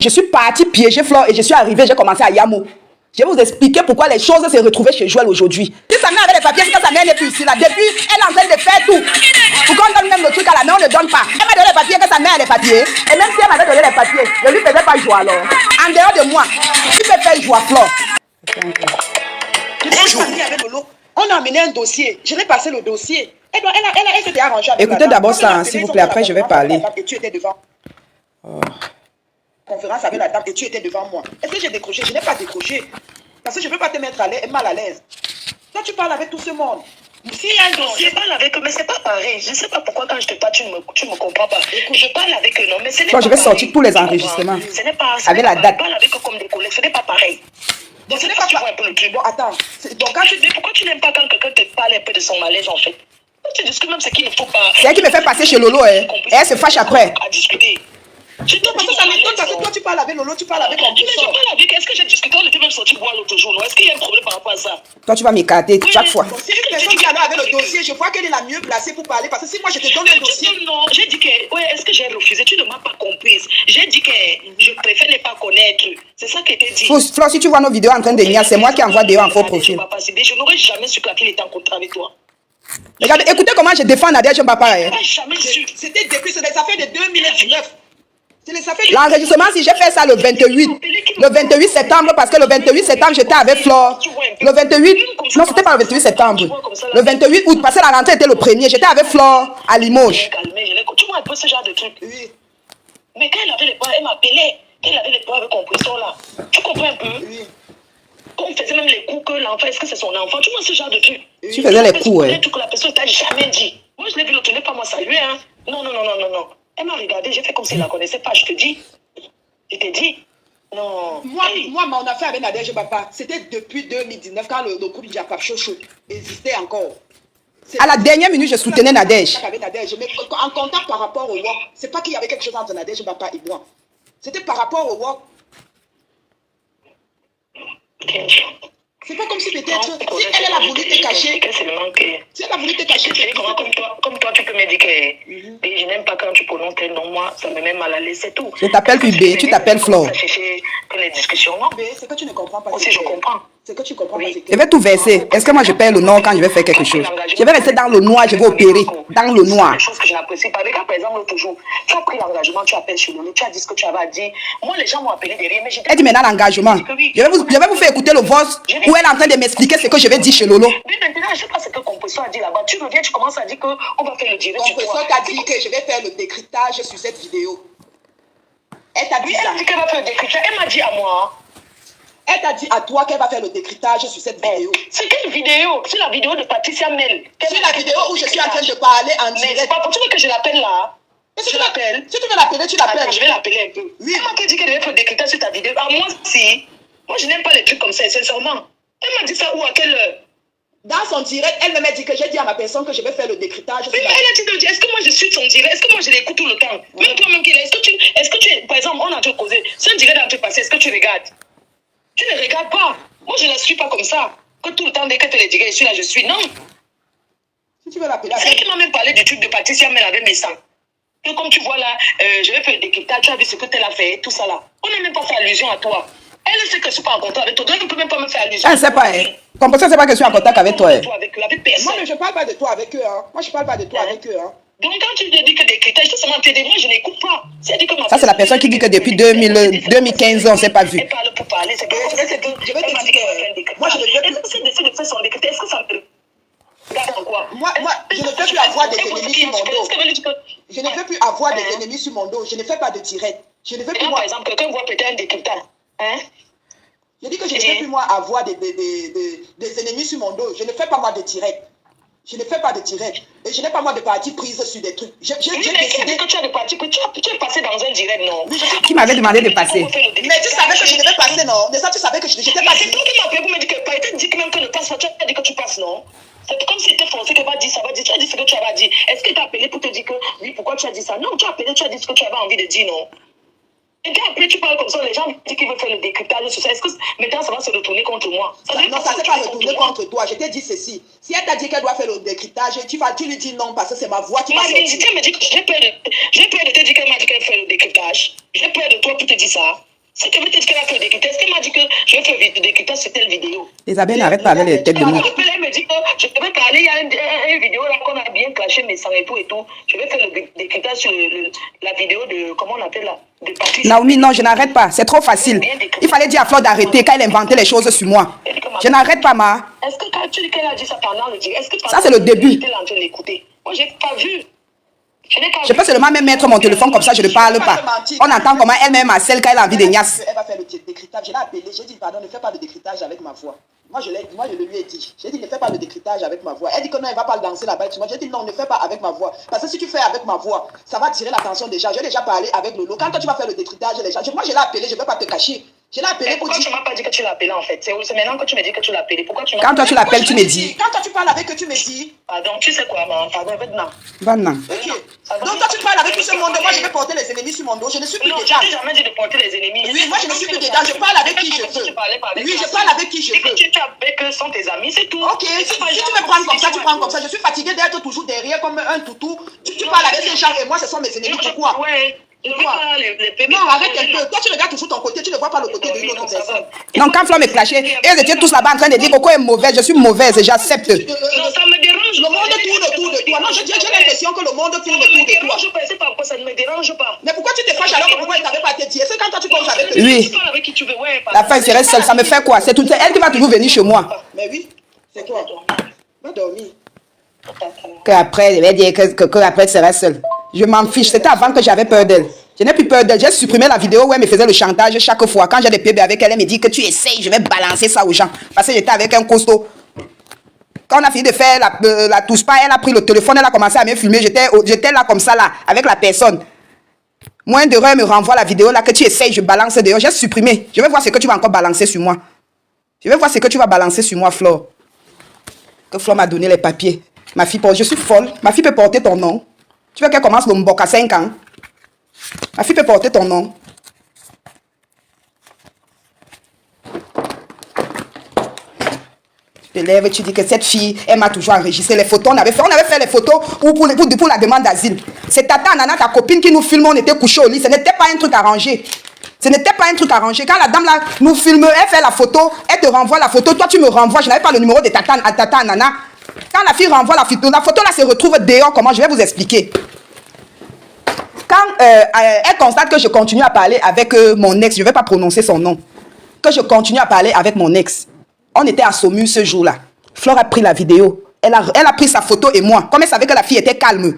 Je suis partie piéger Flore et je suis arrivée, j'ai commencé à Yamo. Je vais vous expliquer pourquoi les choses se retrouvent chez Joël aujourd'hui. Si sa mère avait les papiers, c'est que sa mère n'est plus ici là. Depuis, elle est en train de faire tout. Pour qu'on donne même le truc à la mère, on ne donne pas. Elle m'a donné les papiers, que sa mère a les papiers. Et même si elle m'avait donné les papiers, je ne lui faisais pas joie alors. En dehors de moi, tu peux faire joie, Flore. Bonjour. On a amené un dossier. Je vais passer le dossier. Elle s'était arrangée avec Écoutez d'abord ça, s'il vous plaît, après je vais parler. Et tu étais devant. Conférence avec la dame et tu étais devant moi. Est-ce que j'ai décroché? Je n'ai pas décroché. Parce que je ne peux pas te mettre mal à l'aise. Toi, tu parles avec tout ce monde. S'il y a un dossier, je parle avec eux, mais c'est pas pareil. Je ne sais pas pourquoi quand je te parle, tu ne me comprends pas. Écoute, je parle avec eux, non, mais ce n'est pas pareil. Je vais sortir tous les enregistrements. Ce n'est pas avec la date. Je parle avec eux comme des collègues, ce n'est pas pareil. Donc, ce n'est pas tu vois un peu le truc. Bon, attends. Donc, pourquoi tu n'aimes pas quand quelqu'un te parle un peu de son malaise, en fait? Tu discutes même ce qu'il ne faut pas. C'est elle qui me fait passer chez Lolo, hein. Et elle se fâche après. À discuter. Je te dis, ça m'étonne parce que toi tu parles avec Lolo, tu parles avec mon mais je parle avec. Est-ce que j'ai discuté? On était même sorti boire l'autre jour, non? Est-ce qu'il y a un problème par rapport à ça? Toi, tu vas m'écarter chaque fois. C'est une personne qui est avec le dossier. Je vois qu'elle est la mieux placée pour parler. Parce que si moi je te donne un dossier. Non, j'ai dit que. Ouais, est-ce que j'ai refusé? Tu ne m'as pas comprise. J'ai dit que je préfère ne pas connaître. C'est ça que tu dit. Flore, si tu vois nos vidéos en train de nier, c'est moi qui envoie des en faux profil. Je n'aurais jamais su que la fille était en contrat avec toi. Regarde, écoutez comment je défends Nadège Papa. Jamais su. C'était depuis ça fait de 2019. L'enregistrement, si j'ai fait ça le 28 septembre, parce que le 28 septembre, j'étais avec Flore. Le 28, non, c'était pas le 28 septembre. Le 28 août, parce que la rentrée était le 1er, j'étais avec Flore à Limoges. Tu vois un peu ce genre de truc. Oui. Mais quand elle avait les points, elle m'appelait. Quand elle avait les points avec compresseur là. Tu comprends un peu? Oui. Quand on faisait même les coups que l'enfant, est-ce que c'est son enfant? Tu vois ce genre de truc? Tu faisais les coups, ouais. Que la personne t'a jamais dit. Moi, je l'ai vu l'autre, pas moi saluer, hein. Non. Elle m'a regardé, j'ai fait comme si elle ne la connaissait pas. Je te dis. Je t'ai dit. Non. Moi, mon affaire avec Nadège Papa, c'était depuis 2019 quand le groupe Diapap Chocho existait encore. À la dernière minute, je soutenais Nadège. Mais en comptant par rapport au WOC, c'est pas qu'il y avait quelque chose entre Nadège Papa et moi. C'était par rapport au WOC. C'est pas comme si peut-être, si elle a voulu te cacher. Si elle a voulu te cacher. Comme toi, tu peux me dire que je n'aime pas quand tu prononces tes noms, moi, ça me met mal à l'aise, c'est tout. Je t'appelle plus B, tu t'appelles Flore. Les discussions, non? C'est que tu ne comprends pas. Aussi, je comprends. C'est que tu comprends pas. Je vais tout verser. Est-ce que moi je perds le nom quand je vais faire quelque chose? Je vais rester dans le noir, je vais opérer. Dans le noir. C'est des choses que je n'apprécie pas. Par exemple, l'autre jour, tu as pris l'engagement, tu appelles chez Lolo, tu as dit ce que tu avais à dire. Moi, les gens m'ont appelé derrière, mais elle dit maintenant l'engagement. Je vais vous faire écouter le voice où elle est en train de m'expliquer ce que je vais dire chez Lolo. Mais maintenant, je ne sais pas ce que Compresseur a dit là-bas. Tu reviens, tu commences à dire qu'on va faire le direct. Compresseur t'a dit que je vais faire le décryptage sur cette vidéo. Elle t'a dit ça. Elle a dit qu'elle va faire le décryptage. Elle m'a dit à moi. Elle t'a dit à toi qu'elle va faire le décryptage sur cette vidéo. C'est quelle vidéo? C'est la vidéo de Patricia Mel. C'est la vidéo où je suis en train de parler en direct. Mais c'est pas pour tu veux que je l'appelle là? Si tu veux l'appeler, tu l'appelles. Je vais l'appeler un peu. Oui. Elle m'a dit qu'elle devait faire le décryptage sur ta vidéo. Ah, moi, si. Moi, je n'aime pas les trucs comme ça, sincèrement. Elle m'a dit ça où, à quelle heure? Dans son direct, elle m'a dit que j'ai dit à ma personne que je vais faire le décryptage. Mais elle a dit, est-ce que moi je suis son direct? Est-ce que moi je l'écoute tout le temps? Même toi-même, est-ce que tu, par exemple, on a déjà causé, c'est un direct dans te passer, est-ce que tu regardes? Tu ne regardes pas. Moi, je ne la suis pas comme ça. Que tout le temps, dès que tu les directs, je suis là, je suis. Non. Si tu veux l'appeler. C'est elle qui m'a même parlé du truc de Patricia Mel avec mes sangs. Que comme tu vois là, je vais faire le décryptage, tu as vu ce que tu as fait, tout ça là. On n'a même pas fait allusion à toi. Elle sait que je ne suis pas en contact avec toi, donc elle ne peut même pas me faire allusion. Elle ne sait pas, hein. Comme ça, c'est pas que je suis en contact avec toi. Avec personne. Moi, je ne parle pas de toi avec eux. Hein. Moi, je ne parle pas de toi avec eux. Hein. Donc, quand tu te dis que décryptage, c'est seulement t'aider, moi, je n'écoute pas. Ça, c'est la personne qui dit que depuis 2015, on ne s'est pas vu. Elle parle pour parler. C'est que je vais te dire que moi, je ne veux plus. Est-ce que c'est de faire son décryptage? Est-ce que ça me regarde en quoi? Moi, je ne veux plus avoir des ennemis sur mon dos. Je ne veux plus avoir des ennemis sur mon dos. Je ne fais pas de direct. Je ne veux plus. Par exemple, quelqu'un voit peut-être un décryptage. Hein? Je dis que je ne veux plus moi avoir des ennemis sur mon dos. Je ne fais pas moi de direct. Je ne fais pas de direct. Et je n'ai pas moi de partie prise sur des trucs. J'ai décidé que tu as de partie, que tu es passé dans un direct, non? Qui m'avait demandé de passer? Mais tu savais que je devais passer, non? Mais ça, tu savais que je n'étais pas. C'est toi qui m'as appelé pour me dire que peut-être dit même que ne passe pas. Tu as dit que tu passes, non? C'est comme si tu étais forcé que va dire ça va dire. Tu as dit ce que tu avais dit. Est-ce que tu as appelé pour te dire que oui, pourquoi tu as dit ça? Non, tu as appelé, tu as dit ce que tu avais envie de dire, non? Et puis après, tu parles comme ça, les gens disent qu'ils veulent faire le décryptage sur ça. Est-ce que maintenant ça va se retourner contre moi? Non, ça ne s'est pas retourné contre toi. Je t'ai dit ceci. Si elle t'a dit qu'elle doit faire le décryptage, tu lui dis non parce que c'est ma voix qui va sortir. Elle me dit que j'ai peur de te dire qu'elle m'a dit qu'elle fait le décryptage. J'ai peur de toi pour te dire ça. C'est que peut-être qu'elle a fait le décryptage. Est-ce qu'elle m'a dit que je vais faire le décryptage sur telle vidéo? Isabelle, n'arrête pas avec les têtes de mots. Elle me dit que je vais parler, il y a une vidéo là qu'on a bien caché mes sangs et tout et tout. Je vais faire le décryptage sur la vidéo de, comment on appelle là, de Patrice. Naomi, non, je n'arrête pas. C'est trop facile. Il fallait dire à Flore d'arrêter quand elle inventait les choses sur moi. Je n'arrête pas, ma. Est-ce que quand tu dis qu'elle a dit ça pendant le direct, est-ce que ça, c'est le début. Elle est en train d'écouter? Moi, j'ai pas vu. Je peux seulement même mettre mon téléphone comme ça, je ne parle pas. On entend comment elle-même a celle quand elle a envie de niasse. Elle va faire le décryptage. Je l'ai appelé, j'ai dit pardon, ne fais pas de décryptage avec ma voix. Moi, je le lui ai dit. J'ai dit ne fais pas de décryptage avec ma voix. Elle dit que non, elle ne va pas danser là-bas. Moi, j'ai dit non, ne fais pas avec ma voix. Parce que si tu fais avec ma voix, ça va tirer l'attention déjà. J'ai déjà parlé avec Lolo. Quand toi, tu vas faire le décryptage, les gens, moi, je l'ai appelé, je ne vais pas te cacher. Je l'ai appelé pour dire. Pourquoi tu ne m'as pas dit que tu l'as appelé en fait? C'est maintenant que tu me dis que tu l'as appelé. Pourquoi tu m'as Quand toi tu l'appelles, tu me dis. Quand toi tu parles avec eux, tu me dis. Pardon, tu sais quoi, maman? Pardon, maintenant. Maintenant. Ok. Donc toi tu parles avec tout ce monde. Moi je vais porter les ennemis sur mon dos. Je ne suis plus Non, dedans. je n'ai jamais dit de porter les ennemis. Oui, moi je ne suis plus dedans. Je parle avec qui je veux. Oui, je parle avec qui je veux. Tu es avec eux, sont tes amis, c'est tout. Ok, si tu me prends comme ça, tu prends comme ça. Je suis fatigué d'être toujours derrière comme un toutou. Tu parles avec ces gens et moi ce sont mes ennemis. Pourquoi? Ouais. Je veux pas les non, arrête un peu. Toi, tu regardes toujours ton côté, tu ne vois pas le côté d'une autre personne. Non, quand Flore me clashait, et ils étaient tous là-bas en train de dire Coco est mauvaise, je suis mauvaise et j'accepte. Non, ça me dérange. Le monde tourne autour de toi. Non, j'ai l'impression que le monde tourne autour de toi. C'est pas pourquoi ça ne me dérange pas. Mais pourquoi tu te fâches alors que pourquoi elle t'avait pas été dit? C'est quand toi tu causes avec eux. Oui. Tu parles avec qui tu veux, ouais. La femme serait seule, ça me fait quoi? C'est elle qui va toujours venir chez moi. Mais oui, c'est toi. Va dormir. Qu'après, elle va dire que après, elle serait seule. Je m'en fiche. C'était avant que j'avais peur d'elle. Je n'ai plus peur d'elle. J'ai supprimé la vidéo où elle me faisait le chantage chaque fois. Quand j'ai des bébés avec elle, elle me dit que tu essayes, je vais balancer ça aux gens. Parce que j'étais avec un costaud. Quand on a fini de faire la touche pas, elle a pris le téléphone, elle a commencé à me filmer. J'étais là comme ça, là, avec la personne. Moins de elle me renvoie la vidéo là que tu essayes, je balance dehors. J'ai supprimé. Je vais voir ce que tu vas encore balancer sur moi. Je vais voir ce que tu vas balancer sur moi, Flore. Que Flore m'a donné les papiers. Ma fille, je suis folle. Ma fille peut porter ton nom. Tu veux qu'elle commence le mbok à 5 ans? Ma fille peut porter ton nom. Tu te lèves, tu dis que cette fille, elle m'a toujours enregistré les photos. On avait fait les photos pour la demande d'asile. C'est Tata Nana, ta copine, qui nous filme. On était couchés au lit. Ce n'était pas un truc arrangé. Ce n'était pas un truc arrangé. Quand la dame là nous filme, elle fait la photo, elle te renvoie la photo. Toi, tu me renvoies. Je n'avais pas le numéro de Tata Nana. Quand la fille renvoie la photo là se retrouve dehors. Comment? Je vais vous expliquer. Quand elle constate que je continue à parler avec mon ex, je ne vais pas prononcer son nom, que je continue à parler avec mon ex. On était à Saumur ce jour-là. Flore a pris la vidéo. Elle a pris sa photo et moi. Comme elle savait que la fille était calme,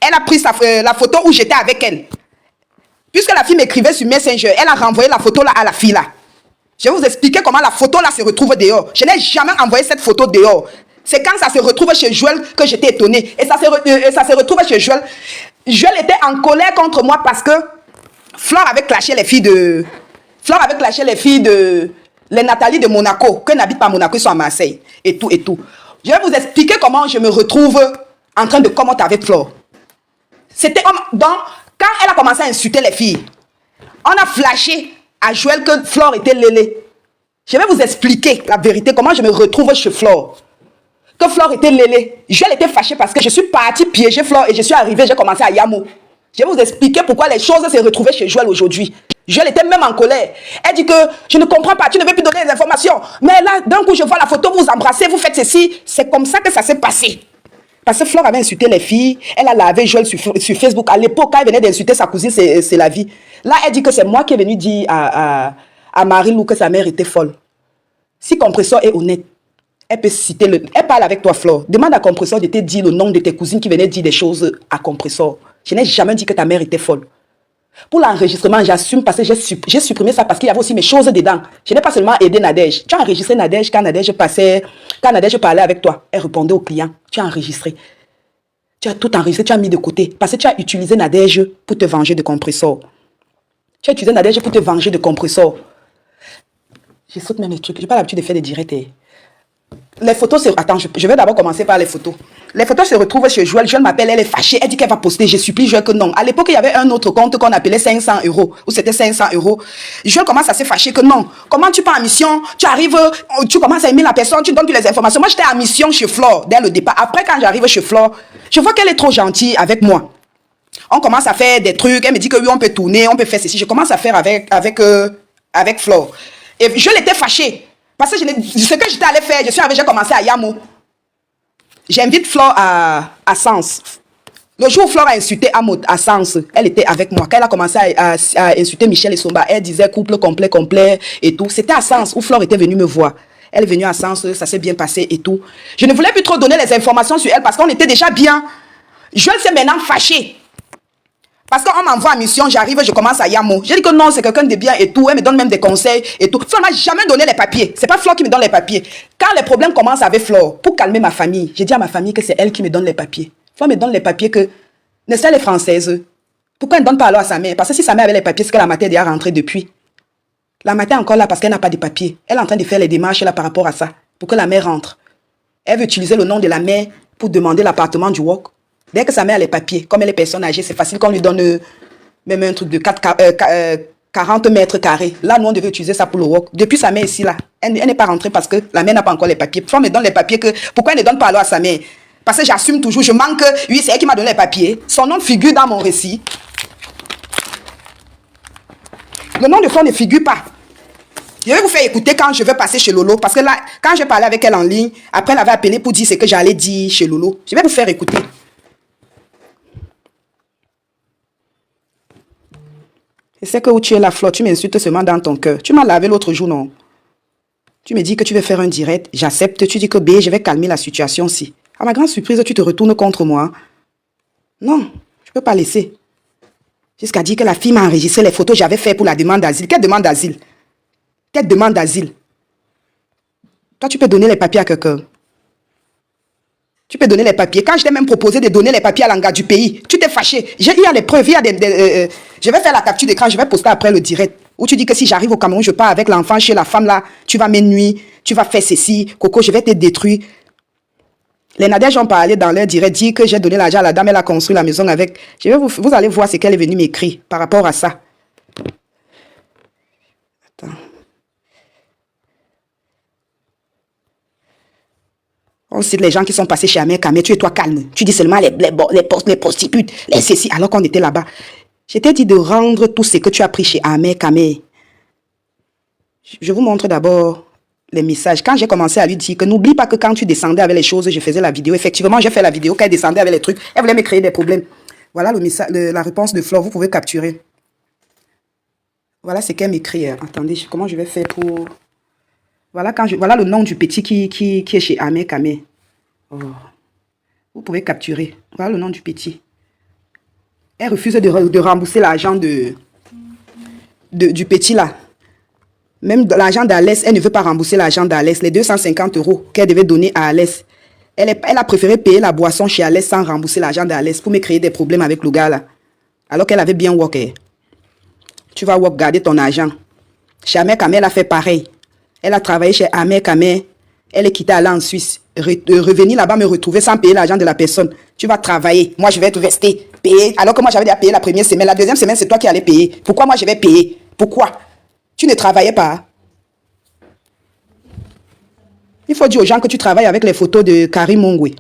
elle a pris la photo où j'étais avec elle. Puisque la fille m'écrivait sur Messenger, elle a renvoyé la photo là à la fille là. Je vais vous expliquer comment la photo là se retrouve dehors. Je n'ai jamais envoyé cette photo dehors. C'est quand ça se retrouve chez Joël que j'étais étonnée. Et ça se retrouve chez Joël. Joël était en colère contre moi parce que Flore avait clashé les filles de... Les Nathalie de Monaco, qui n'habitent pas à Monaco, ils sont à Marseille. Et tout, et tout. Je vais vous expliquer comment je me retrouve en train de commenter avec Flore. C'était donc, quand elle a commencé à insulter les filles, on a flashé à Joël que Flore était lélé. Je vais vous expliquer la vérité, comment je me retrouve chez Flore. Que Flore était lélé. Joël était fâché parce que je suis partie piéger Flore et je suis arrivée, j'ai commencé à Yamo. Je vais vous expliquer pourquoi les choses se retrouvaient chez Joël aujourd'hui. Joël était même en colère. Elle dit que je ne comprends pas, tu ne veux plus donner les informations. Mais là, d'un coup, je vois la photo, vous embrassez, vous faites ceci. C'est comme ça que ça s'est passé. Parce que Flore avait insulté les filles. Elle a lavé Joël sur Facebook. À l'époque, quand elle venait d'insulter sa cousine, c'est la vie. Là, elle dit que c'est moi qui est venu dire à Marie-Lou que sa mère était folle. Si Compressor est honnête, elle peut citer elle parle avec toi, Flore. Demande à Compressor de te dire le nom de tes cousines qui venaient dire des choses à Compressor. Je n'ai jamais dit que ta mère était folle. Pour l'enregistrement, j'assume parce que j'ai supprimé ça parce qu'il y avait aussi mes choses dedans. Je n'ai pas seulement aidé Nadège. Tu as enregistré Nadège quand Nadège parlait avec toi. Elle répondait aux clients. Tu as enregistré. Tu as tout enregistré, tu as mis de côté. Parce que tu as utilisé Nadège pour te venger de Compressor. Tu as utilisé Nadège pour te venger de Compressor. Je saute même les trucs. Je n'ai pas l'habitude de faire des directs. Les photos, attends, je vais d'abord commencer par les photos. Les photos se retrouvent chez Joël. Joël m'appelle, elle est fâchée. Elle dit qu'elle va poster. Je supplie Joël que non. À l'époque, il y avait un autre compte qu'on appelait 500 €. Ou c'était 500 €. Joël commence à se fâcher que non. Comment tu pars en mission? Tu arrives, tu commences à aimer la personne, tu donnes toutes les informations. Moi, j'étais en mission chez Flore dès le départ. Après, quand j'arrive chez Flore, je vois qu'elle est trop gentille avec moi. On commence à faire des trucs. Elle me dit que oui, on peut tourner, on peut faire ceci. Je commence à faire avec avec Flore. Et je l'étais fâchée. Parce que ce que j'étais allée faire, j'ai commencé à Yamo. J'invite Flore à Sens. Le jour où Flore a insulté à Sens, elle était avec moi. Quand elle a commencé à insulter Michel et Somba, elle disait couple complet et tout. C'était à Sens où Flore était venue me voir. Elle est venue à Sens, ça s'est bien passé et tout. Je ne voulais plus trop donner les informations sur elle parce qu'on était déjà bien. Je s'est maintenant fâchée. Parce qu'on m'envoie en mission, j'arrive, je commence à Yamo. J'ai dit que non, c'est quelqu'un de bien et tout. Elle me donne même des conseils et tout. Flore m'a jamais donné les papiers. C'est pas Flore qui me donne les papiers. Quand les problèmes commencent avec Flore, pour calmer ma famille, j'ai dit à ma famille que c'est elle qui me donne les papiers. Flore me donne les papiers que, n'est-ce pas les Françaises? Pourquoi elle ne donne pas alors à sa mère? Parce que si sa mère avait les papiers, c'est que la matin est déjà rentrée depuis. La matin est encore là parce qu'elle n'a pas de papiers. Elle est en train de faire les démarches là par rapport à ça, pour que la mère rentre. Elle veut utiliser le nom de la mère pour demander l'appartement du WOC. Dès que sa mère a les papiers, comme elle est personne âgée, c'est facile qu'on lui donne même un truc de 40 mètres carrés. Là, nous, on devait utiliser ça pour le WOC. Depuis sa mère ici, là, elle n'est pas rentrée parce que la mère n'a pas encore les papiers. Flore me donne les papiers que... Pourquoi elle ne donne pas alors à sa mère? Parce que j'assume toujours, je manque... Oui, c'est elle qui m'a donné les papiers. Son nom figure dans mon récit. Le nom de Flore ne figure pas. Je vais vous faire écouter quand je vais passer chez Lolo. Parce que là, quand j'ai parlé avec elle en ligne, après elle avait appelé pour dire ce que j'allais dire chez Lolo. Je vais vous faire écouter. Je sais que où tu es là, Flore, tu m'insultes seulement dans ton cœur. Tu m'as lavé l'autre jour, non? Tu me dis que tu veux faire un direct. J'accepte. Tu dis que B, je vais calmer la situation aussi. À ma grande surprise, tu te retournes contre moi. Non, je ne peux pas laisser. Jusqu'à dire que la fille m'a enregistré les photos que j'avais fait pour la demande d'asile. Quelle demande d'asile? Quelle demande d'asile? Toi, tu peux donner les papiers à quelqu'un. Tu peux donner les papiers. Quand je t'ai même proposé de donner les papiers à l'anga du pays, tu t'es fâché. Il y a les preuves, il y a je vais faire la capture d'écran, je vais poster après le direct. Où tu dis que si j'arrive au Cameroun, je pars avec l'enfant chez la femme là, tu vas m'ennuyer, tu vas faire ceci, Coco, je vais te détruire. Les Nadèges ont parlé dans leur direct, dit que j'ai donné l'argent à la dame, elle a construit la maison avec. Vous allez voir ce qu'elle est venue m'écrire par rapport à ça. Attends. On cite les gens qui sont passés chez Amé Kamé, tu es toi calme. Tu dis seulement les prostituées, les ceci, alors qu'on était là-bas. Je t'ai dit de rendre tout ce que tu as pris chez Amé Kamé. Je vous montre d'abord les messages. Quand j'ai commencé à lui dire que n'oublie pas que quand tu descendais avec les choses, je faisais la vidéo. Effectivement, j'ai fait la vidéo quand elle descendait avec les trucs. Elle voulait me créer des problèmes. Voilà le message, la réponse de Flore, vous pouvez capturer. Voilà ce qu'elle m'écrit. Attendez, comment je vais faire pour... Voilà le nom du petit qui est chez Amé Kamé. Oh. Vous pouvez capturer. Voilà le nom du petit. Elle refuse de rembourser l'argent du petit là. Même l'argent d'Alès, elle ne veut pas rembourser l'argent d'Alès. Les 250 € qu'elle devait donner à Alès. Elle a préféré payer la boisson chez Alès sans rembourser l'argent d'Alès pour me créer des problèmes avec le gars là. Alors qu'elle avait bien worké. Tu vas garder ton argent. Chez Amé Kamé, elle a fait pareil. Elle a travaillé chez Amé Kamé. Elle est quittée aller en Suisse. Revenir là-bas me retrouver sans payer l'argent de la personne. Tu vas travailler. Moi, je vais te rester payer. Alors que moi, j'avais déjà payé la première semaine. La deuxième semaine, c'est toi qui allais payer. Pourquoi moi, je vais payer? Pourquoi? Tu ne travaillais pas. Il faut dire aux gens que tu travailles avec les photos de Karim Mongwe.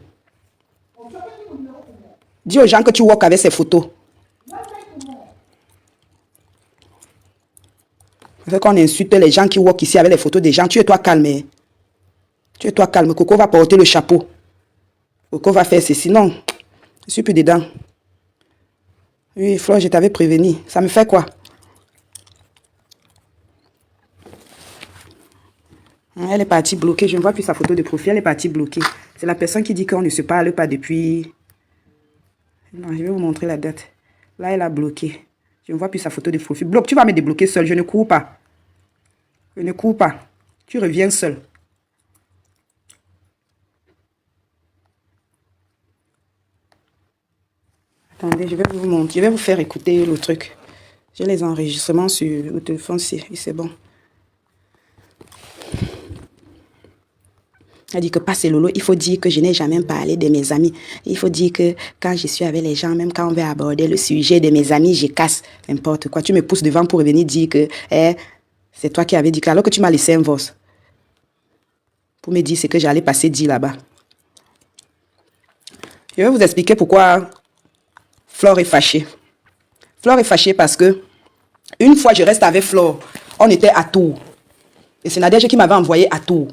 Dis aux gens que tu work avec ces photos. Fait qu'on insulte les gens qui work ici avec les photos des gens. Tu es toi calme. Tu es toi calme. Coco va porter le chapeau. Coco va faire ceci. Non, je suis plus dedans. Oui, Flore, je t'avais prévenu. Ça me fait quoi? Elle est partie bloquée. Je ne vois plus sa photo de profil. Elle est partie bloquée. C'est la personne qui dit qu'on ne se parle pas depuis... Non, je vais vous montrer la date. Là, elle a bloqué. Je ne vois plus sa photo de profil. Bloque, tu vas me débloquer seul. Je ne cours pas. Je ne cours pas. Tu reviens seul. Attendez, je vais vous montrer. Je vais vous faire écouter le truc. J'ai les enregistrements sur le téléphone. C'est bon. Elle dit que pas c'est Lolo, il faut dire que je n'ai jamais parlé de mes amis. Il faut dire que quand je suis avec les gens, même quand on va aborder le sujet de mes amis, je casse n'importe quoi. Tu me pousses devant pour revenir dire que c'est toi qui avais dit que alors que tu m'as laissé un voice. Pour me dire ce que j'allais passer dire là-bas. Je vais vous expliquer pourquoi Flore est fâchée. Flore est fâchée parce que une fois je reste avec Flore On était à Tours. Et c'est Nadège qui m'avait envoyé à Tours.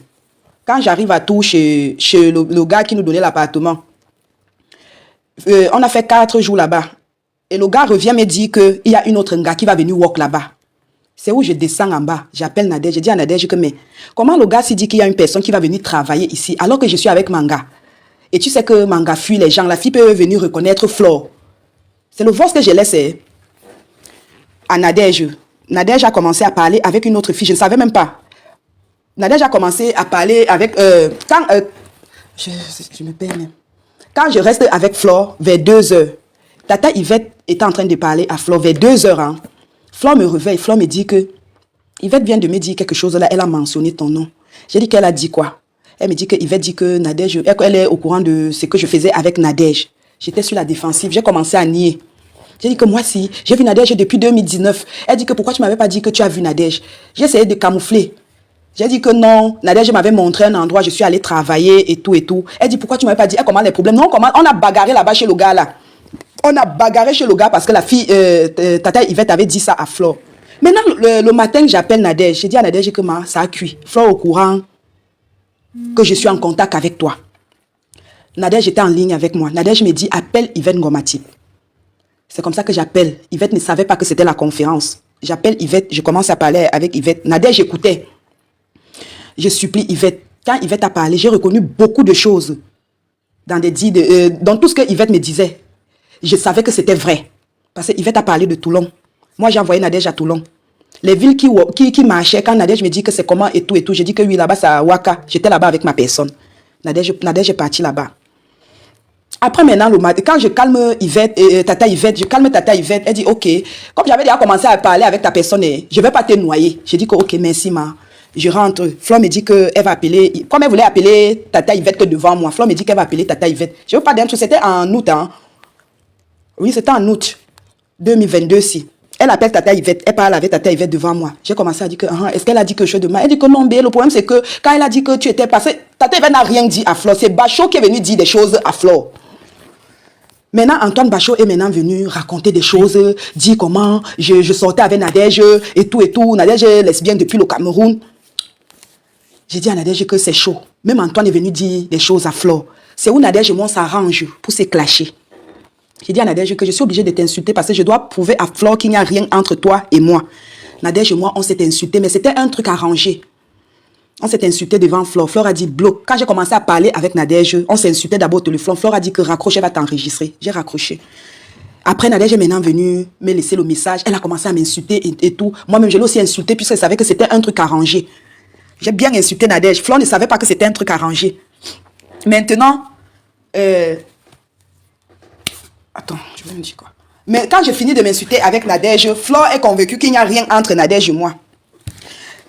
Quand j'arrive à Tours chez le gars qui nous donnait l'appartement, on a fait 4 jours là-bas. Et le gars revient me dire qu'il y a une autre gars qui va venir walk là-bas. C'est où je descends en bas. J'appelle Nadège. Je dis à Nadège que mais comment le gars s'est dit qu'il y a une personne qui va venir travailler ici alors que je suis avec Manga. Et tu sais que Manga fuit les gens. La fille peut venir reconnaître Flore. C'est le voice que je laisse à Nadège. Nadège a commencé à parler avec une autre fille. Je ne savais même pas. Nadège a commencé à parler avec... je me perds même. Quand je reste avec Flore vers 2 heures, Tata Yvette était en train de parler à Flore vers 2 heures. Hein. Flore me réveille. Flore me dit que... Yvette vient de me dire quelque chose là. Elle a mentionné ton nom. J'ai dit qu'elle a dit quoi? Elle me dit que Yvette dit que Nadège... Elle est au courant de ce que je faisais avec Nadège. J'étais sur la défensive. J'ai commencé à nier. J'ai dit que moi, si, j'ai vu Nadège depuis 2019. Elle dit que pourquoi tu ne m'avais pas dit que tu as vu Nadège? J'ai essayé de camoufler. J'ai dit que non, Nadège m'avait montré un endroit, je suis allée travailler et tout et tout. Elle dit pourquoi tu ne m'avais pas dit? Elle comment les problèmes? Non, comment? On a bagarré là-bas chez le gars là. On a bagarré chez le gars parce que la fille, Tata Yvette avait dit ça à Flore. Maintenant, le matin, j'appelle Nadège. J'ai dit à Nadège que ça a cuit. Flore au courant que je suis en contact avec toi. Nadège était en ligne avec moi. Nadège me dit appelle Yvette Ngomati. C'est comme ça que j'appelle. Yvette ne savait pas que c'était la conférence. J'appelle Yvette, je commence à parler avec Yvette. Nadège écoutait. Je supplie Yvette. Quand Yvette a parlé, j'ai reconnu beaucoup de choses dans tout ce que Yvette me disait. Je savais que c'était vrai. Parce que Yvette a parlé de Toulon. Moi, j'ai envoyé Nadège à Toulon. Les villes qui marchaient, quand Nadège me dit que c'est comment et tout, j'ai dit que oui, là-bas, c'est à Ouaka. J'étais là-bas avec ma personne. Nadège est partie là-bas. Après, maintenant, le matin, quand je calme Yvette, Tata Yvette, elle dit, OK, comme j'avais déjà commencé à parler avec ta personne, je ne vais pas te noyer. J'ai dit que, OK, merci, ma. Je rentre. Flore me dit qu'elle va appeler, comme elle voulait appeler Tata Yvette que devant moi, Flore me dit qu'elle va appeler Tata Yvette. Je ne veux pas dire un truc, c'était en août, hein. Oui, c'était en août 2022, si. Elle appelle Tata Yvette, elle parle avec Tata Yvette devant moi. J'ai commencé à dire que, est-ce qu'elle a dit quelque chose de mal? Elle dit que non, mais le problème c'est que quand elle a dit que tu étais passé, Tata Yvette n'a rien dit à Flore. C'est Bachot qui est venu dire des choses à Flore. Maintenant, Antoine Bachot est maintenant venu raconter des choses, dire comment je sortais avec Nadège et tout. Nadège est lesbienne depuis le Cameroun. J'ai dit à Nadège que c'est chaud. Même Antoine est venu dire des choses à Flore. C'est où Nadège et moi s'arrange pour se clasher. J'ai dit à Nadège que je suis obligée de t'insulter parce que je dois prouver à Flore qu'il n'y a rien entre toi et moi. Nadège et moi, on s'est insulté, mais c'était un truc arrangé. On s'est insulté devant Flore. Flore a dit bloc. Quand j'ai commencé à parler avec Nadège, on s'est insulté d'abord au téléphone. Flore a dit que raccroche, elle va t'enregistrer. J'ai raccroché. Après, Nadège est maintenant venue me laisser le message. Elle a commencé à m'insulter et tout. Moi-même, je l'ai aussi insulté puisqu'elle savait que c'était un truc arrangé. J'ai bien insulté Nadège. Flore ne savait pas que c'était un truc arrangé. Maintenant, attends, je vais me dire quoi. Mais quand j'ai fini de m'insulter avec Nadège, Flore est convaincue qu'il n'y a rien entre Nadège et moi.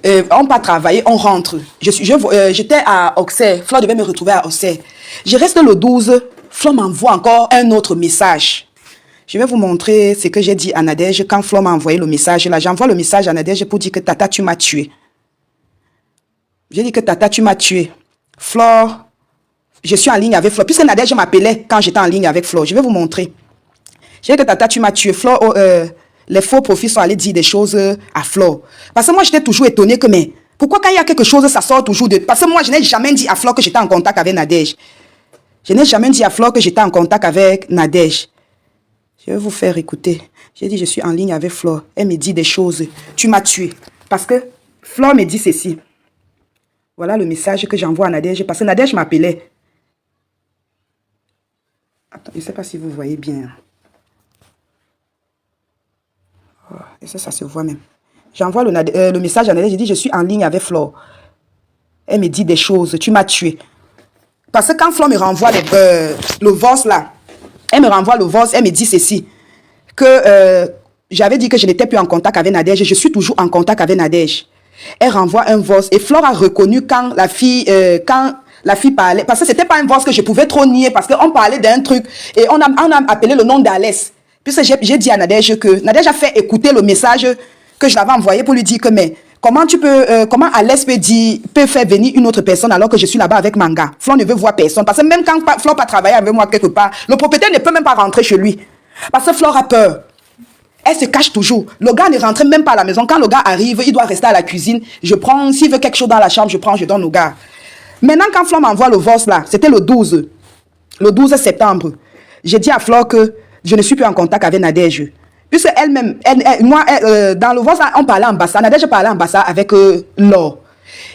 On va travailler, on rentre. J'étais à Auxerre. Flore devait me retrouver à Auxerre. Je reste le 12. Flore m'envoie encore un autre message. Je vais vous montrer ce que j'ai dit à Nadège quand Flore m'a envoyé le message. Là, j'envoie le message à Nadège pour dire que Tata, tu m'as tué. J'ai dit que Tata, tu m'as tué. Flore, je suis en ligne avec Flore. Puisque Nadège m'appelait quand j'étais en ligne avec Flore. Je vais vous montrer. J'ai dit que Tata, tu m'as tué. Flore, les faux profils sont allés dire des choses à Flore. Parce que moi, j'étais toujours étonnée que, mais pourquoi quand il y a quelque chose, ça sort toujours de... Parce que moi, je n'ai jamais dit à Flore que j'étais en contact avec Nadège. Je n'ai jamais dit à Flore que j'étais en contact avec Nadège. Je vais vous faire écouter. J'ai dit, je suis en ligne avec Flore. Elle me dit des choses. Tu m'as tué. Parce que Flore me dit ceci. Voilà le message que j'envoie à Nadège. Parce que Nadège m'appelait. Attends, je ne sais pas si vous voyez bien. Oh, et ça se voit même. J'envoie le message à Nadège. Je dis, je suis en ligne avec Flore. Elle me dit des choses. Tu m'as tué. Parce que quand Flore me renvoie le voice là, elle me renvoie le voice, elle me dit ceci. Que j'avais dit que je n'étais plus en contact avec Nadège. Je suis toujours en contact avec Nadège. Elle renvoie un voice. Et Flore a reconnu quand la fille parlait. Parce que c'était pas un voice que je pouvais trop nier. Parce qu'on parlait d'un truc. Et on a appelé le nom d'Alès. Puisque j'ai dit à Nadège que Nadège a fait écouter le message que je l'avais envoyé pour lui dire que mais comment Alès peut faire venir une autre personne alors que je suis là-bas avec Manga. Flore ne veut voir personne. Parce que même quand Flore pas travailler avec moi quelque part, le propriétaire ne peut même pas rentrer chez lui. Parce que Flore a peur. Elle se cache toujours. Le gars ne rentre même pas à la maison. Quand le gars arrive, il doit rester à la cuisine. Je prends, s'il veut quelque chose dans la chambre, je prends, je donne au gars. Maintenant, quand Flo m'envoie le voice là, c'était le 12 septembre. J'ai dit à Flo que je ne suis plus en contact avec Nadège. Puisque elle-même, dans le voice là, on parlait en bassa. Nadège parlait en bassa avec Laure.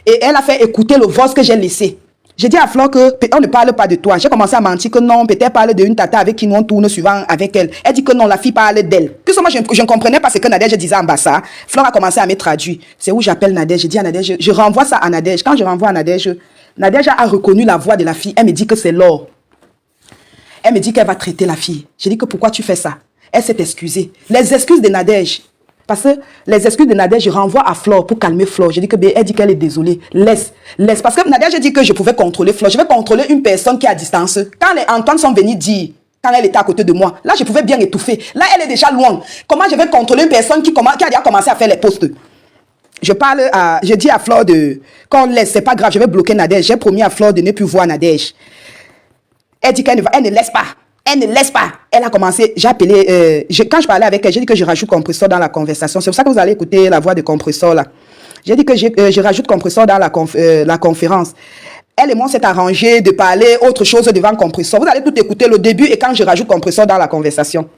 Et elle a fait écouter le voice que j'ai laissé. J'ai dit à Flo que on ne parle pas de toi. J'ai commencé à mentir que non, peut-être parle d'une tata avec qui nous on tourne souvent avec elle. Elle dit que non, la fille parle d'elle. Puisque moi, je ne comprenais pas ce que Nadège disait en bassa. Flo a commencé à me traduire. C'est où j'appelle Nadège. Je dis à Nadège, je renvoie ça à Nadège. Quand je renvoie à Nadège, Nadège a reconnu la voix de la fille. Elle me dit que c'est Laure. Elle me dit qu'elle va traiter la fille. J'ai dit que pourquoi tu fais ça? Elle s'est excusée. Les excuses de Nadège. Parce que les excuses de Nadège, je renvoie à Flore pour calmer Flore. Je dis que elle dit qu'elle est désolée. Laisse. Parce que Nadège dit que je pouvais contrôler Flore. Je vais contrôler une personne qui est à distance. Quand les Antoine sont venus dire, quand elle était à côté de moi, là, je pouvais bien étouffer. Là, elle est déjà loin. Comment je vais contrôler une personne qui a déjà commencé à faire les postes? Je dis à Flore qu'on laisse, c'est pas grave, je vais bloquer Nadège. J'ai promis à Flore de ne plus voir Nadège. Elle dit qu'elle ne laisse pas. Elle ne laisse pas. Elle a commencé, j'ai appelé, quand je parlais avec elle, j'ai dit que je rajoute compresseur dans la conversation. C'est pour ça que vous allez écouter la voix de compresseur là. J'ai dit que je rajoute compresseur dans la conférence. Elle et moi, on s'est arrangé de parler autre chose devant compresseur. Vous allez tout écouter le début et quand je rajoute compresseur dans la conversation.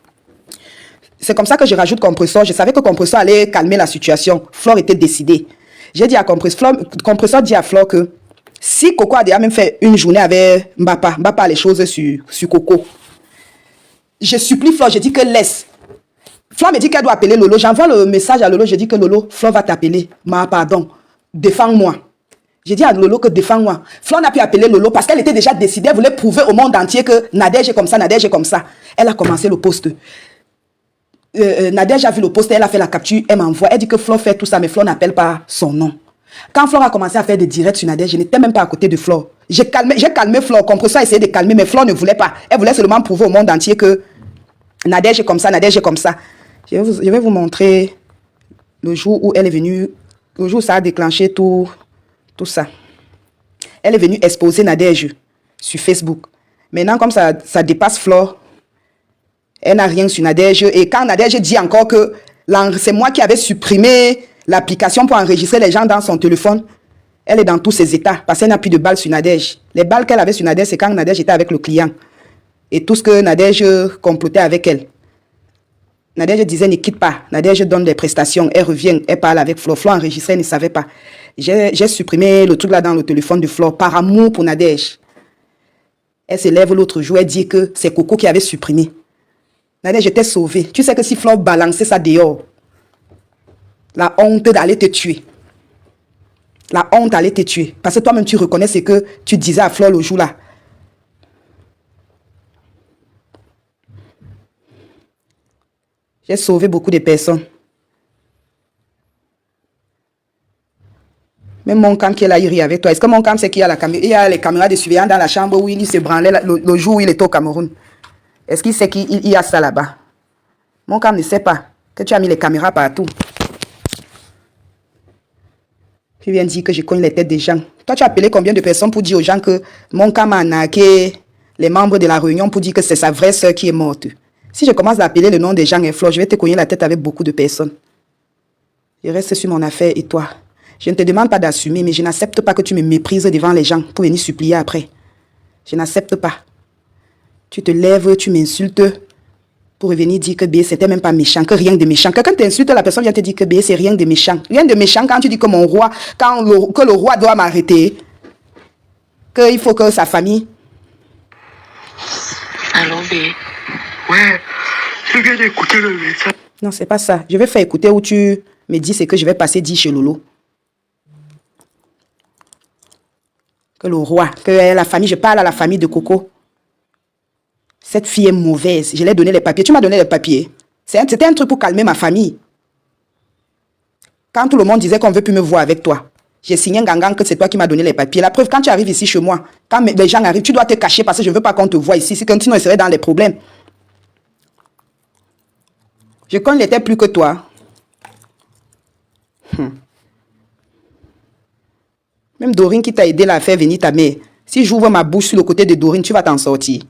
C'est comme ça que je rajoute compresseur. Je savais que compresseur allait calmer la situation. Flore était décidée. J'ai dit à compresseur dit à Flore que si Coco a déjà même fait une journée avec Mbappa a les choses sur Coco. Je supplie Flore, je dis que laisse. Flore me dit qu'elle doit appeler Lolo. J'envoie le message à Lolo, je dis que Lolo, Flore va t'appeler. Pardon, défends-moi. J'ai dit à Lolo que défends-moi. Flore n'a pu appeler Lolo parce qu'elle était déjà décidée. Elle voulait prouver au monde entier que Nadège est comme ça, Nadège est comme ça. Elle a commencé le poste. Nadège a vu le poste, elle a fait la capture, elle m'envoie. Elle dit que Flore fait tout ça, mais Flore n'appelle pas son nom. Quand Flore a commencé à faire des directs sur Nadège, je n'étais même pas à côté de Flore. J'ai calmé Flore. Compresseur a essayé de calmer, mais Flore ne voulait pas. Elle voulait seulement prouver au monde entier que Nadège est comme ça, Nadège est comme ça. Je vais vous montrer le jour où elle est venue, le jour où ça a déclenché tout ça. Elle est venue exposer Nadège sur Facebook. Maintenant, comme ça dépasse Flore, elle n'a rien sur Nadège. Et quand Nadège dit encore que c'est moi qui avais supprimé l'application pour enregistrer les gens dans son téléphone, elle est dans tous ses états parce qu'elle n'a plus de balles sur Nadège. Les balles qu'elle avait sur Nadège, c'est quand Nadège était avec le client. Et tout ce que Nadège complotait avec elle. Nadège disait ne quitte pas. Nadège donne des prestations. Elle revient, elle parle avec Flore. Flore enregistrait, elle ne savait pas. J'ai supprimé le truc là dans le téléphone de Flore par amour pour Nadège. Elle se lève l'autre jour, elle dit que c'est Coco qui avait supprimé. Nadège était sauvée. Tu sais que si Flore balançait ça dehors, la honte allait te tuer. La honte allait te tuer. Parce que toi-même, tu reconnais ce que tu disais à Flore le jour-là. J'ai sauvé beaucoup de personnes. Même mon camp qui est là, il rit avec toi. Est-ce que mon camp, c'est qu'il y a les caméras de surveillance dans la chambre où il se branlait le jour où il était au Cameroun? Est-ce qu'il sait qu'il y a ça là-bas? Mon camp ne sait pas que tu as mis les caméras partout. Tu viens dire que je cogne les têtes des gens. Toi, tu as appelé combien de personnes pour dire aux gens que mon camp m'a arnaqué les membres de la réunion pour dire que c'est sa vraie sœur qui est morte? Si je commence à appeler le nom des gens et Flore, je vais te cogner la tête avec beaucoup de personnes. Je reste sur mon affaire et toi. Je ne te demande pas d'assumer, mais je n'accepte pas que tu me méprises devant les gens pour venir supplier après. Je n'accepte pas. Tu te lèves, tu m'insultes pour revenir dire que B, c'était même pas méchant, que rien de méchant. Quelqu'un t'insulte, la personne vient te dire que B, c'est rien de méchant. Rien de méchant quand tu dis que mon roi, que le roi doit m'arrêter, qu'il faut que sa famille... Allô, B. Ouais, je viens d'écouter le message. Non, c'est pas ça. Je vais faire écouter où tu me dis ce que je vais passer dire chez Lolo. Que le roi, que la famille, je parle à la famille de Coco. Cette fille est mauvaise. Je lui ai donné les papiers. Tu m'as donné les papiers. C'était un truc pour calmer ma famille. Quand tout le monde disait qu'on ne veut plus me voir avec toi, j'ai signé un gangan que c'est toi qui m'as donné les papiers. La preuve, quand tu arrives ici chez moi, quand les gens arrivent, tu dois te cacher parce que je ne veux pas qu'on te voie ici. Sinon, il serait dans les problèmes. Je connais les têtes plus que toi. Même Dorine qui t'a aidé à faire venir ta mère. Si j'ouvre ma bouche sur le côté de Dorine, tu vas t'en sortir.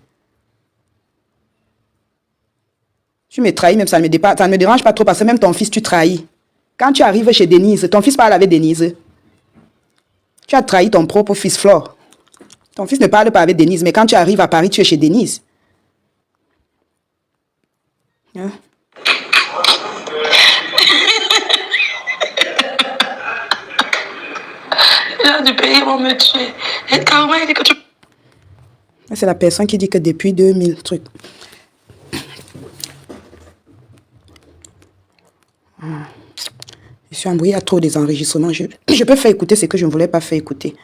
Tu me trahis, même ça ne me dérange pas trop parce que même ton fils, tu trahis. Quand tu arrives chez Denise, ton fils parle avec Denise. Tu as trahi ton propre fils, Flore. Ton fils ne parle pas avec Denise, mais quand tu arrives à Paris, tu es chez Denise. Hein? Les gens du pays vont me tuer. Et carrément, il dit que tu... C'est la personne qui dit que depuis 2000, truc. Je suis embrouillée à trop des enregistrements. Je peux faire écouter ce que je ne voulais pas faire écouter.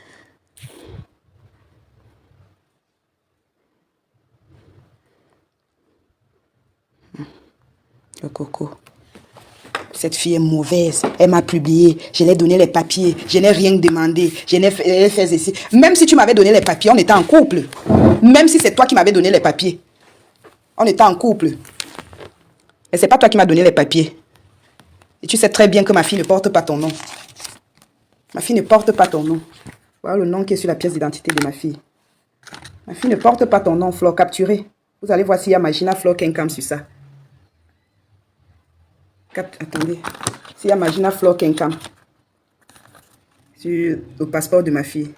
Le coco. Cette fille est mauvaise. Elle m'a publié. Je l'ai donné les papiers. Je n'ai rien demandé. Je n'ai fait ceci. Même si tu m'avais donné les papiers, on était en couple. Même si c'est toi qui m'avais donné les papiers. On était en couple. Et c'est pas toi qui m'as donné les papiers. Et tu sais très bien que ma fille ne porte pas ton nom. Ma fille ne porte pas ton nom. Voilà le nom qui est sur la pièce d'identité de ma fille. Ma fille ne porte pas ton nom, Flore. Capturé. Vous allez voir s'il y a Magina Flore Kenkam sur ça. Attendez. S'il y a Magina Flore Kenkam sur le passeport de ma fille.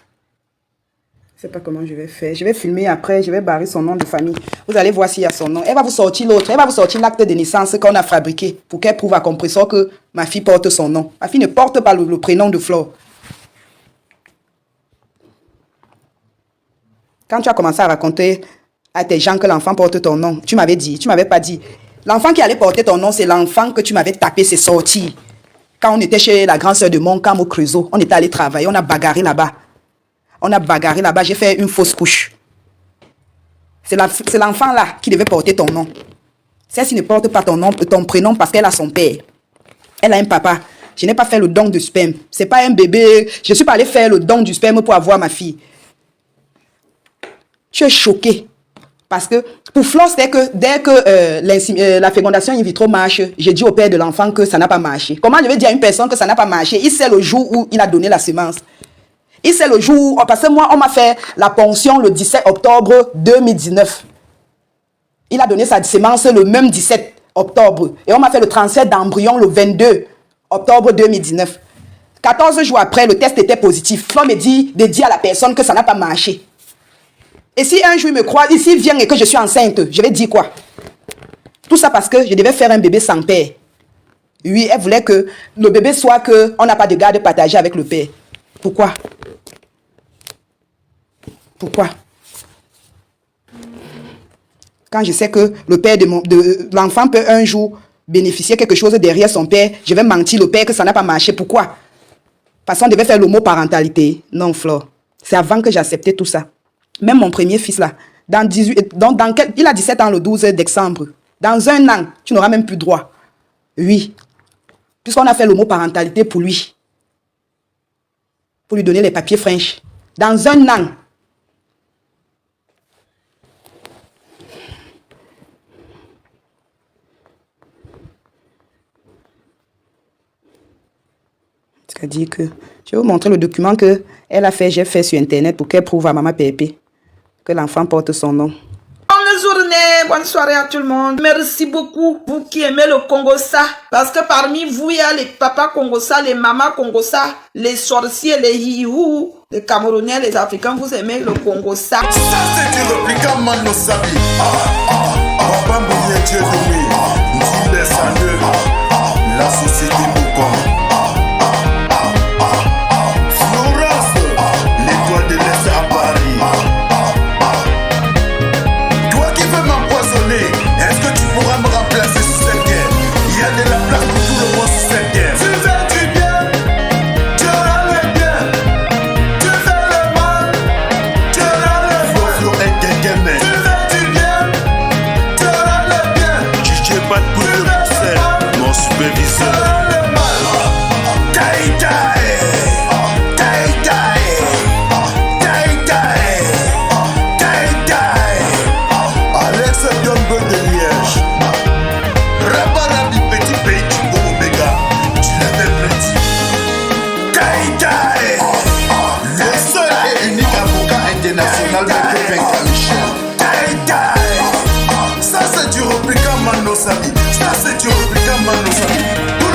Je ne sais pas comment je vais faire. Je vais filmer après. Je vais barrer son nom de famille. Vous allez voir s'il y a son nom. Elle va vous sortir l'autre. Elle va vous sortir l'acte de naissance qu'on a fabriqué pour qu'elle prouve à compresseur que ma fille porte son nom. Ma fille ne porte pas le prénom de Flore. Quand tu as commencé à raconter à tes gens que l'enfant porte ton nom, tu m'avais dit, tu m'avais pas dit. L'enfant qui allait porter ton nom, c'est l'enfant que tu m'avais tapé, c'est sorti. Quand on était chez la grande sœur de Montcalm au Creusot, on était allé travailler, on a bagarré là-bas. J'ai fait une fausse couche. C'est l'enfant là qui devait porter ton nom. Celle-ci ne porte pas ton nom, ton prénom parce qu'elle a son père. Elle a un papa. Je n'ai pas fait le don de sperme. C'est pas un bébé. Je suis pas allé faire le don du sperme pour avoir ma fille. Tu es choqué. Parce que pour Flore, c'est que dès que la fécondation in vitro marche, j'ai dit au père de l'enfant que ça n'a pas marché. Comment je vais dire à une personne que ça n'a pas marché? Il sait le jour où il a donné la semence. Il sait le jour où, parce que moi, on m'a fait la ponction le 17 octobre 2019. Il a donné sa semence le même 17 octobre. Et on m'a fait le transfert d'embryon le 22 octobre 2019. 14 jours après, le test était positif. Flore me dit de dire à la personne que ça n'a pas marché. Et si un jour il me croit, ici il vient et que je suis enceinte, je vais dire quoi? Tout ça parce que je devais faire un bébé sans père. Oui, elle voulait que le bébé soit qu'on n'a pas de garde partagée avec le père. Pourquoi? Pourquoi? Quand je sais que le père de l'enfant peut un jour bénéficier quelque chose derrière son père, je vais mentir au père que ça n'a pas marché. Pourquoi? Parce qu'on devait faire l'homoparentalité. Non, Flore. C'est avant que j'acceptais tout ça. Même mon premier fils là, il a 17 ans le 12 décembre. Dans un an, tu n'auras même plus droit. Oui. Puisqu'on a fait l'homoparentalité pour lui. Pour lui donner les papiers French. Dans un an. C'est-à-dire que je vais vous montrer le document que elle a fait, j'ai fait sur Internet pour qu'elle prouve à Maman Pépé que l'enfant porte son nom. Bonne journée, bonne soirée à tout le monde. Merci beaucoup, vous qui aimez le Congossa. Parce que parmi vous, il y a les papas Congossa, les mamas Congossa, les sorciers, les hiou, les Camerounais, les Africains, vous aimez le Congossa. Ça, c'est du répliquant Mano Sabi. Papa Mouye Dieu Doumé, Nzimbe Sandeu, la société Boucom. Florence, l'étoile de l'Est à Paris. Toi qui veux m'empoisonner, est-ce que tu pourras me remplacer sur cette guerre? Il y a de la place pour tout le monde sur cette guerre. Tu fais du bien, tu auras le bien. Tu fais le mal, tu auras le mal. Flo est quelqu'un, mais tu fais du bien, tu auras le bien. DJ Bad Boy de Bruxelles, mon superviseur. Ça c'est du répliquant kama no sabi. Ça c'est tu répliques kama no sabi.